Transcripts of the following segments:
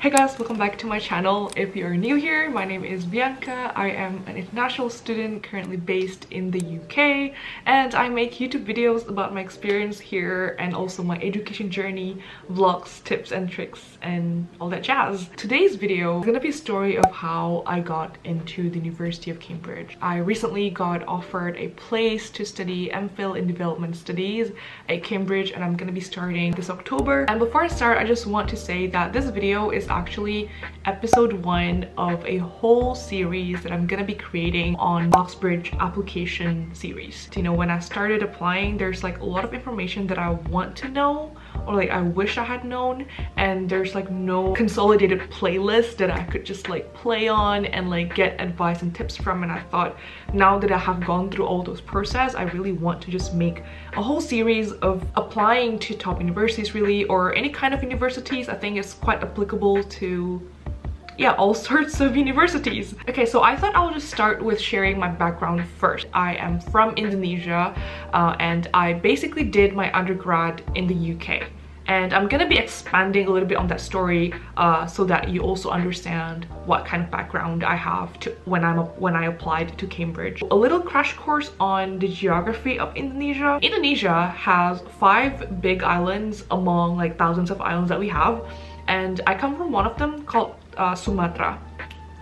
Hey guys, welcome back to my channel. If you're new here, my name is Bianca. I am an international student currently based in the UK, and I make YouTube videos about my experience here and also my education journey, vlogs, tips and tricks and all that jazz. Today's video is gonna be a story of how I got into the University of Cambridge. I recently got offered a place to study MPhil in development studies at Cambridge, and I'm gonna be starting this October. And before I start, I just want to say that this video is actually episode 1 of a whole series that I'm gonna be creating on Oxbridge Application Series. You know, when I started applying, there's like a lot of information that I want to know, or like I wish I had known, and there's like no consolidated playlist that I could just like play on and like get advice and tips from. And I thought, now that I have gone through all those process, I really want to just make a whole series of applying to top universities really, or any kind of universities. I think it's quite applicable to all sorts of universities. Okay, so I thought I'll just start with sharing my background first. I am from Indonesia, and I basically did my undergrad in the UK. And I'm gonna be expanding a little bit on that story so that you also understand what kind of background I have when I applied to Cambridge. A little crash course on the geography of Indonesia. Indonesia has 5 big islands among like thousands of islands that we have. And I come from one of them called Sumatra.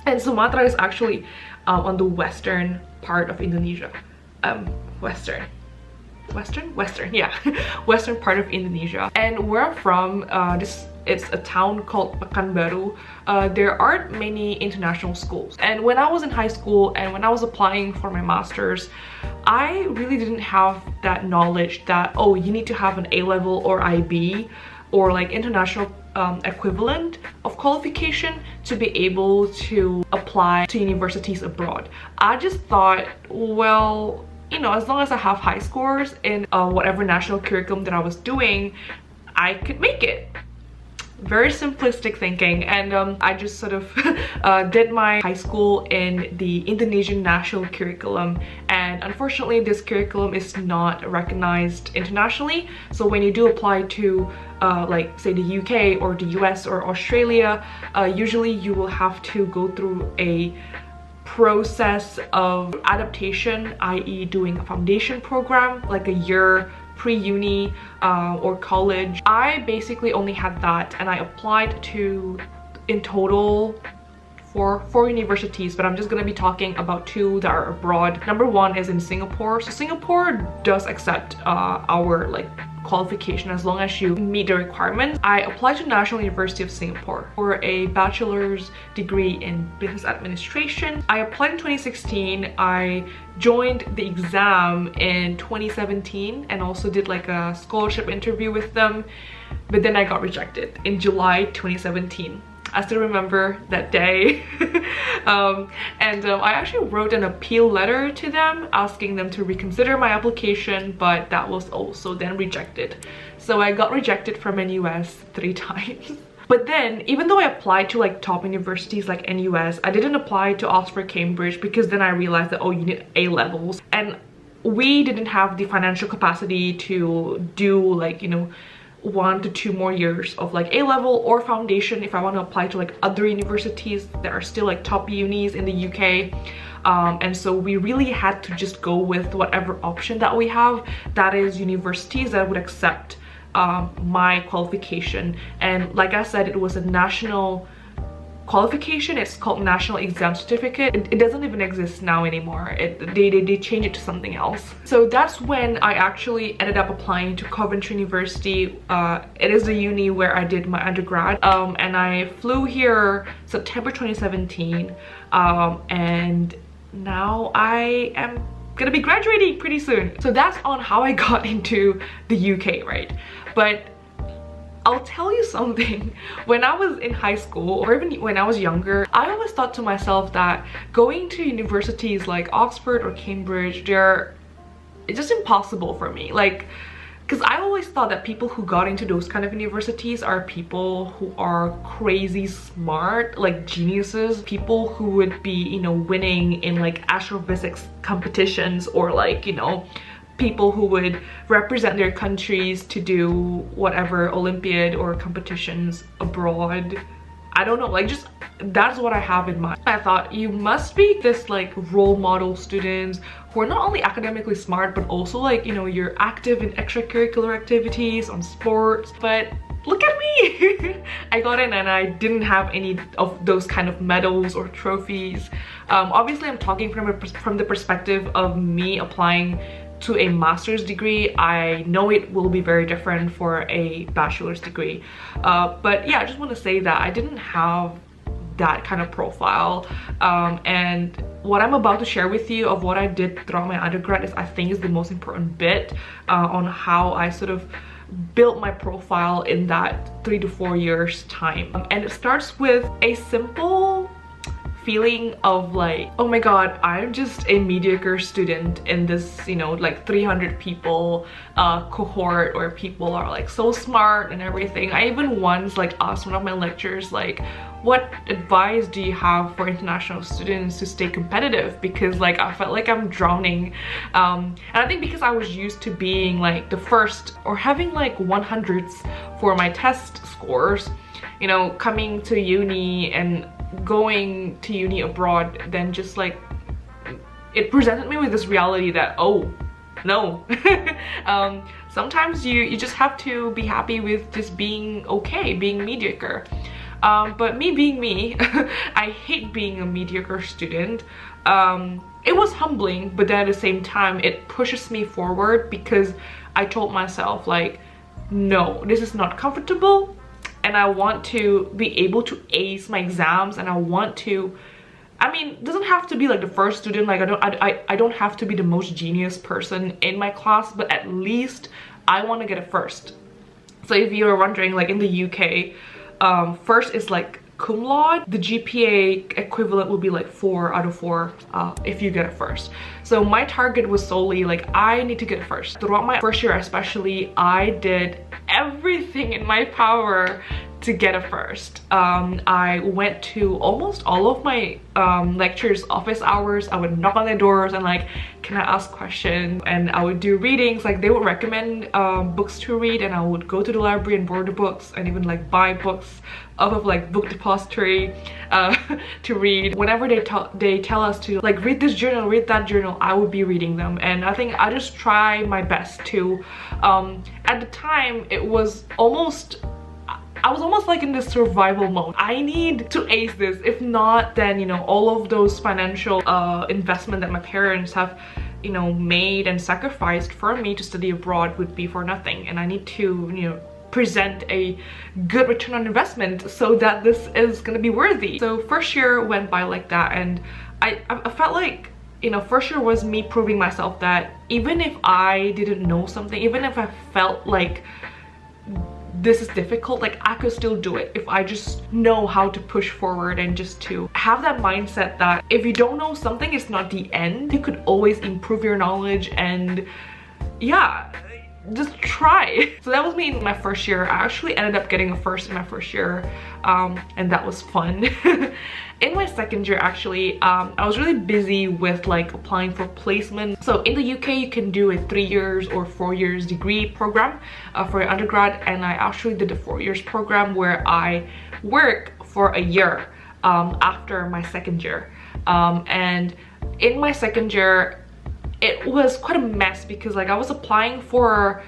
And Sumatra is actually on the western part of Indonesia. Western, yeah. Western part of Indonesia. And where I'm from, it's a town called Pekanbaru. There aren't many international schools. And when I was in high school and when I was applying for my master's, I really didn't have that knowledge that, oh, you need to have an A-level or IB or like international equivalent of qualification to be able to apply to universities abroad. I just thought, well, you know, as long as I have high scores in whatever national curriculum that I was doing, I could make it. Very simplistic thinking. And I just sort of did my high school in the Indonesian national curriculum, and unfortunately this curriculum is not recognized internationally. So when you do apply to like say the UK or the US or Australia, usually you will have to go through a process of adaptation, i.e. doing a foundation program, like a year pre-uni or college. I basically only had that, and I applied to in total for 4 universities, but I'm just gonna be talking about 2 that are abroad. Number 1 is in Singapore. So Singapore does accept our like qualification as long as you meet the requirements. I applied to National University of Singapore for a bachelor's degree in business administration. I applied in 2016. I joined the exam in 2017 and also did like a scholarship interview with them, but then I got rejected in July 2017. I still remember that day. I actually wrote an appeal letter to them asking them to reconsider my application, but that was also then rejected. So I got rejected from NUS 3 times. But then, even though I applied to like top universities like NUS, I didn't apply to Oxford, Cambridge, because then I realized that, oh, you need A-levels. And we didn't have the financial capacity to do like, you know, 1 to 2 more years of like A-level or foundation if I want to apply to like other universities that are still like top unis in the UK. And so we really had to just go with whatever option that we have, that is universities that would accept my qualification. And like I said, it was a national qualification. It's called National Exam Certificate. It doesn't even exist now anymore. They changed it to something else. So that's when I actually ended up applying to Coventry University. It is the uni where I did my undergrad, and I flew here September 2017, and now I am gonna be graduating pretty soon. So that's on how I got into the UK, right? But I'll tell you something. When I was in high school, or even when I was younger, I always thought to myself that going to universities like Oxford or Cambridge, it's just impossible for me. Like, because I always thought that people who got into those kind of universities are people who are crazy smart, like geniuses, people who would be, you know, winning in like astrophysics competitions, or like, you know, people who would represent their countries to do whatever Olympiad or competitions abroad. I don't know, like just that's what I have in mind. I thought you must be this like role model students who are not only academically smart but also like, you know, you're active in extracurricular activities, on sports. But look at me. I got in and I didn't have any of those kind of medals or trophies. Obviously I'm talking from the perspective of me applying to a master's degree. I know it will be very different for a bachelor's degree, but yeah, I just want to say that I didn't have that kind of profile, and what I'm about to share with you of what I did throughout my undergrad is, I think, is the most important bit on how I sort of built my profile in that 3 to 4 years time. And it starts with a simple feeling of like, oh my god, I'm just a mediocre student in this, you know, like 300 people cohort where people are like so smart and everything. I even once like asked one of my lecturers like, what advice do you have for international students to stay competitive, because like I felt like I'm drowning, and I think because I was used to being like the first or having like 100s for my test scores, you know, coming to uni and going to uni abroad, then just like it presented me with this reality that, oh no, sometimes you just have to be happy with just being okay, being mediocre. But me being me, I hate being a mediocre student. It was humbling, but then at the same time it pushes me forward, because I told myself like, no, this is not comfortable, and I want to be able to ace my exams, and I want to, I mean, it doesn't have to be like the first student, like I don't have to be the most genius person in my class, but at least I want to get a first. So if you're wondering, like in the UK, first is like cum laude. The GPA equivalent would be like 4 out of 4 if you get a first. So my target was solely like, I need to get a first. Throughout my first year especially, I did everything in my power to get a first. I went to almost all of my lecturers' office hours. I would knock on their doors and like, can I ask questions? And I would do readings. Like they would recommend books to read, and I would go to the library and borrow the books, and even like buy books off of like book depository to read. Whenever they tell us to like read this journal, read that journal, I would be reading them. And I think I just try my best to. At the time, it was almost, I was almost like in this survival mode. I need to ace this. If not, then, you know, all of those financial investment that my parents have, you know, made and sacrificed for me to study abroad would be for nothing. And I need to, you know, present a good return on investment so that this is gonna be worthy. So first year went by like that, and I felt like, you know, first year was me proving myself that even if I didn't know something, even if I felt like this is difficult, like I could still do it if I just know how to push forward, and just to have that mindset that if you don't know something, it's not the end. You could always improve your knowledge, and yeah, just try. So that was me in my first year. I actually ended up getting a first in my first year, and that was fun. In my second year, actually, I was really busy with like applying for placement. So in the UK, you can do a 3 years or 4 years degree program for your undergrad, and I actually did a 4 years program where I work for a year after my second year. And in my second year, it was quite a mess, because like I was applying for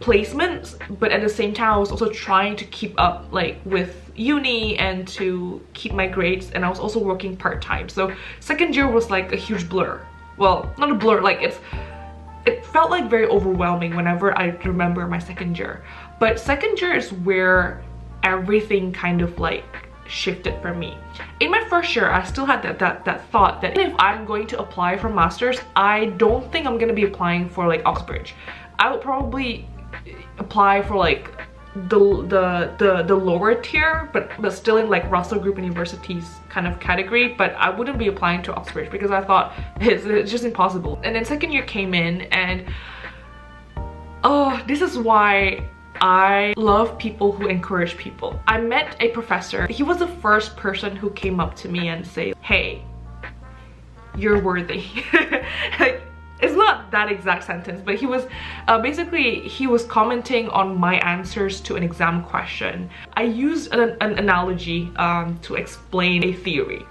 placements, but at the same time I was also trying to keep up like with uni and to keep my grades, and I was also working part-time. So second year was like a huge blur. Well, not a blur, like it felt like very overwhelming whenever I remember my second year. But second year is where everything kind of like shifted for me. In my first year, I still had that thought that if I'm going to apply for masters, I don't think I'm gonna be applying for like Oxbridge. I would probably apply for like the lower tier, but still in like Russell Group Universities kind of category, but I wouldn't be applying to Oxbridge because I thought it's just impossible. And then second year came in, and oh, this is why I love people who encourage people. I met a professor. He was the first person who came up to me and say, hey, you're worthy. Like, it's not that exact sentence, but he was basically he was commenting on my answers to an exam question. I used an analogy to explain a theory.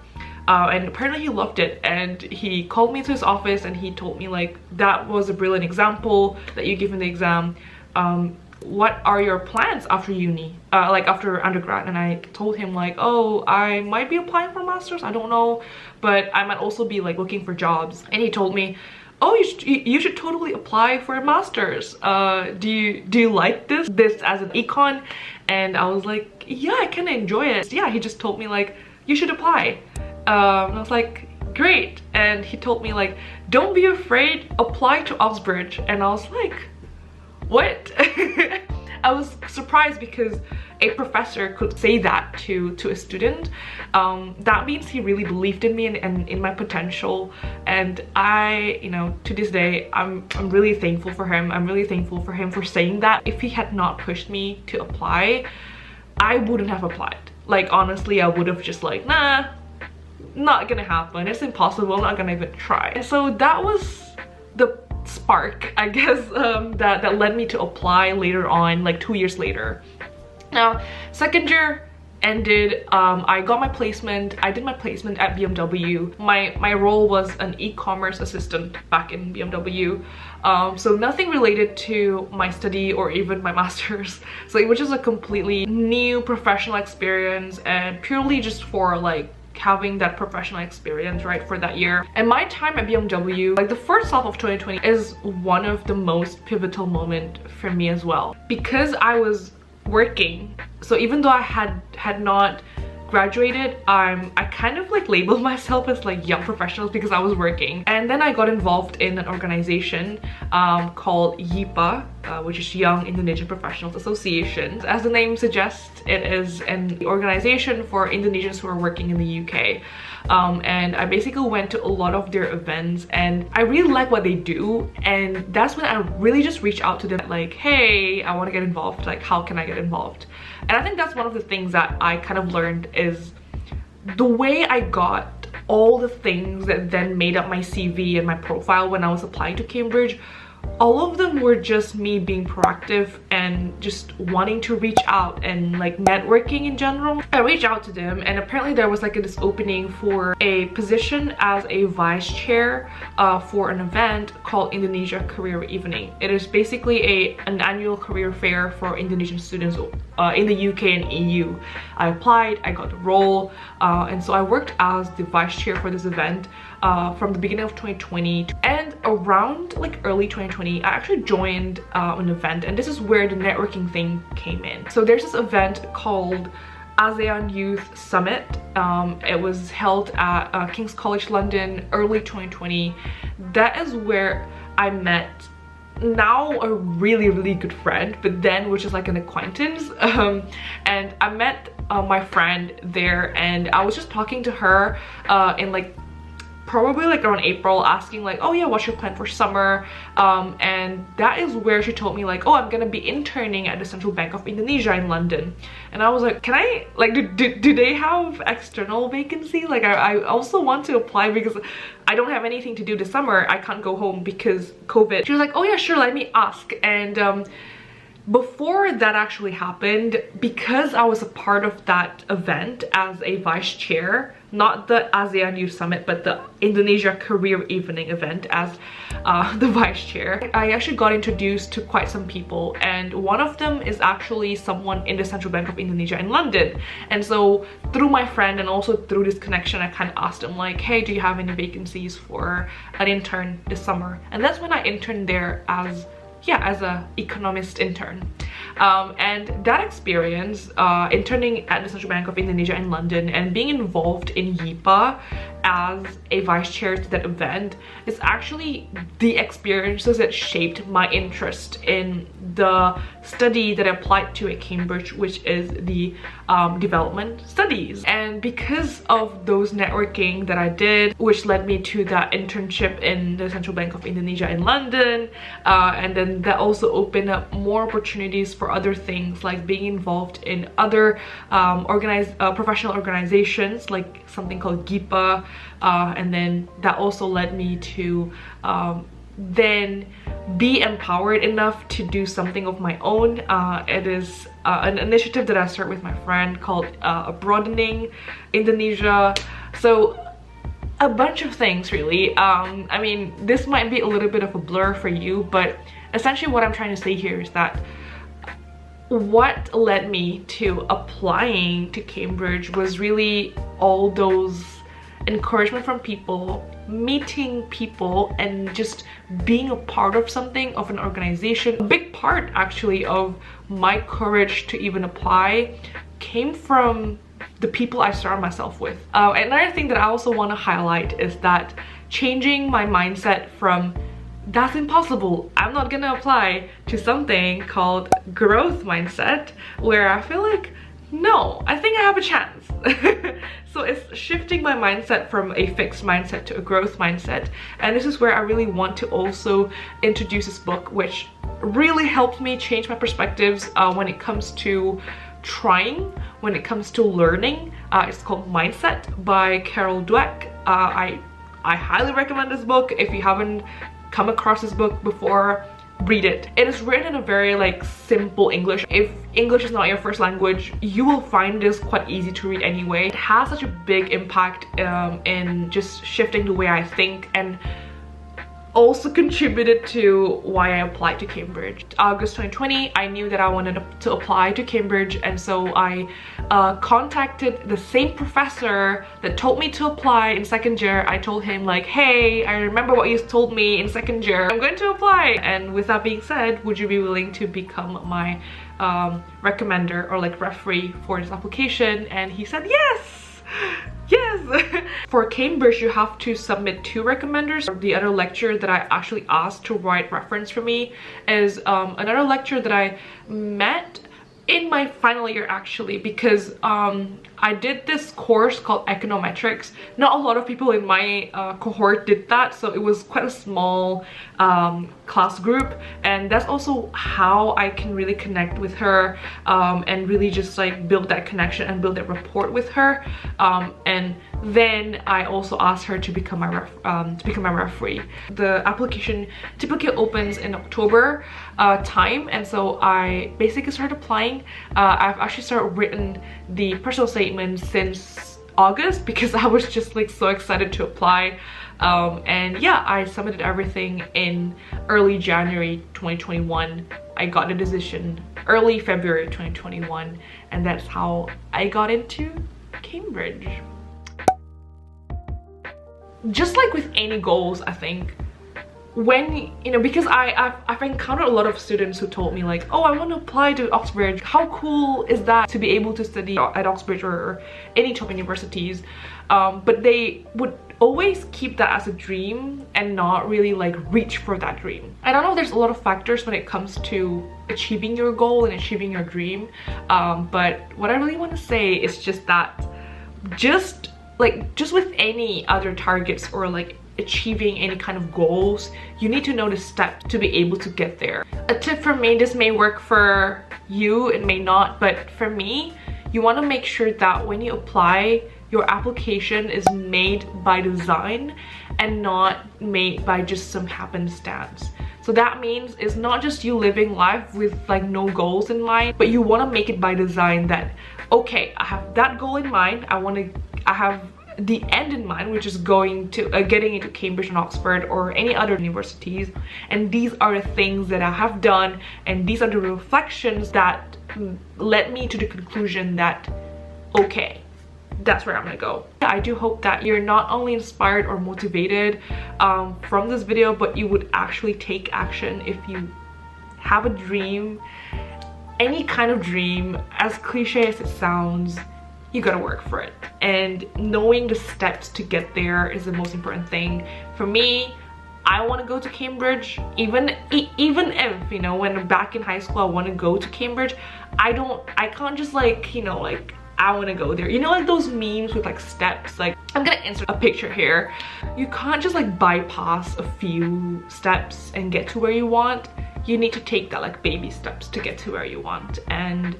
And apparently he loved it, and he called me to his office and he told me like, that was a brilliant example that you give in the exam. What are your plans after uni, like after undergrad? And I told him like, oh, I might be applying for masters, I don't know, but I might also be like looking for jobs. And he told me, oh, you should totally apply for a master's. Do you like this as an econ? And I was like, yeah, I kind of enjoy it. Yeah, he just told me like, you should apply. And I was like, great. And he told me like, don't be afraid, apply to Oxbridge. And I was like, what? I was surprised because a professor could say that to a student. That means he really believed in me and in my potential. And I, you know, to this day, I'm really thankful for him. I'm really thankful for him for saying that. If he had not pushed me to apply, I wouldn't have applied. Like, honestly, I would have just like, nah, not gonna happen, it's impossible, I'm not gonna even try. And so that was the spark, I guess, that led me to apply later on, like 2 years later. Now, second year ended, I got my placement. I did my placement at BMW. My role was an e-commerce assistant back in BMW. So nothing related to my study or even my master's. So it was just a completely new professional experience, and purely just for like having that professional experience, right, for that year. And my time at BMW, like the first half of 2020, is one of the most pivotal moment for me as well, because I was working. So even though I had not graduated, I kind of like labeled myself as like young professionals because I was working. And then I got involved in an organization called YIPA, which is Young Indonesian Professionals Association. As the name suggests, it is an organization for Indonesians who are working in the UK. And I basically went to a lot of their events, and I really like what they do. And that's when I really just reached out to them like, hey, I want to get involved, like how can I get involved? And I think that's one of the things that I kind of learned is the way I got all the things that then made up my CV and my profile when I was applying to Cambridge. All of them were just me being proactive and just wanting to reach out and like networking in general. I reached out to them, and apparently there was like this opening for a position as a vice chair for an event called Indonesia Career Evening. It is basically an annual career fair for Indonesian students in the UK and EU. I applied, I got the role, and so I worked as the vice chair for this event from the beginning of 2020, and around like early 2020 I actually joined an event, and this is where the networking thing came in. So there's this event called ASEAN Youth Summit. It was held at King's College London early 2020. That is where I met now a really good friend, but then which is like an acquaintance, and I met my friend there, and I was just talking to her in like probably like around April, asking like, oh yeah, what's your plan for summer? And that is where she told me like, oh, I'm gonna be interning at the Central Bank of Indonesia in London. And I was like, can I, like, do they have external vacancy? Like I also want to apply because I don't have anything to do this summer. I can't go home because COVID. She was like, oh yeah, sure, let me ask. And before that actually happened, because I was a part of that event as a vice chair, not the ASEAN Youth Summit, but the Indonesia Career Evening event as the vice chair, I actually got introduced to quite some people, and one of them is actually someone in the Central Bank of Indonesia in London. And so through my friend and also through this connection, I kind of asked him like, hey, do you have any vacancies for an intern this summer? And that's when I interned there as a economist intern. And that experience, interning at the Central Bank of Indonesia in London and being involved in YIPA as a vice chair to that event, is actually the experiences that shaped my interest in the study that I applied to at Cambridge, which is the development studies. And because of those networking that I did, which led me to that internship in the Central Bank of Indonesia in London, and then that also opened up more opportunities for other things, like being involved in other professional organizations, like something called GIPA, and then that also led me to then be empowered enough to do something of my own. It is an initiative that I started with my friend called Broadening Indonesia. So a bunch of things really. I mean, this might be a little bit of a blur for you, but essentially what I'm trying to say here is that what led me to applying to Cambridge was really all those encouragement from people, meeting people, and just being a part of something, of an organization. A big part actually of my courage to even apply came from the people I surround myself with. Another thing that I also want to highlight is that changing my mindset from that's impossible, I'm not gonna apply, to something called growth mindset, where I feel like, no, I think I have a chance. So it's shifting my mindset from a fixed mindset to a growth mindset. And this is where I really want to also introduce this book, which really helped me change my perspectives when it comes to trying, when it comes to learning. It's called Mindset by Carol Dweck. I highly recommend this book. If you haven't come across this book before, read it. It is written in a very like simple English. If English is not your first language, you will find this quite easy to read anyway. It has such a big impact in just shifting the way I think, and also contributed to why I applied to Cambridge. August 2020, I knew that I wanted to apply to Cambridge, and so I contacted the same professor that told me to apply in second year. I told him like, hey, I remember what you told me in second year, I'm going to apply. And with that being said, would you be willing to become my recommender or like referee for this application? And he said yes. Yes! For Cambridge, you have to submit 2 recommenders. The other lecturer that I actually asked to write reference for me is another lecturer that I met in my final year actually, because I did this course called econometrics. Not a lot of people in my cohort did that, so it was quite a small class group, and that's also how I can really connect with her and really just like build that connection and build that rapport with her. And then I also asked her to become my referee. The application typically opens in October time, and so I basically started applying. I've actually started written the personal statement since August because I was just like so excited to apply. And yeah, I submitted everything in early January 2021. I got the decision early February 2021, and that's how I got into Cambridge. Just like with any goals, I think, when, you know, because I've encountered a lot of students who told me like, oh, I want to apply to Oxbridge. How cool is that to be able to study at Oxbridge or any top universities? But they would always keep that as a dream and not really like reach for that dream. And I know there's a lot of factors when it comes to achieving your goal and achieving your dream. But what I really want to say is just that just with any other targets or like achieving any kind of goals, you need to know the steps to be able to get there. A tip from me, this may work for you, it may not, but for me, you want to make sure that when you apply, your application is made by design and not made by just some happenstance. So that means it's not just you living life with like no goals in mind, but you want to make it by design that, okay, I have that goal in mind, I have the end in mind, which is going to getting into Cambridge and Oxford or any other universities, and these are the things that I have done, and these are the reflections that led me to the conclusion that, okay, that's where I'm gonna go. I do hope that you're not only inspired or motivated from this video, but you would actually take action. If you have a dream, any kind of dream, as cliche as it sounds, you gotta work for it, and knowing the steps to get there is the most important thing. For me, I want to go to Cambridge, even if, you know, when back in high school I want to go to Cambridge, I can't just like, you know, like I want to go there, you know, like those memes with like steps. Like, I'm gonna insert a picture here. You can't just like bypass a few steps and get to where you want. You need to take that like baby steps to get to where you want, and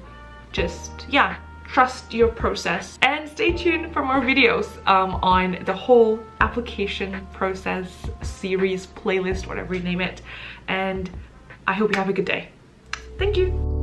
just, yeah, trust your process, and stay tuned for more videos on the whole application process series, playlist, whatever you name it. And I hope you have a good day. Thank you.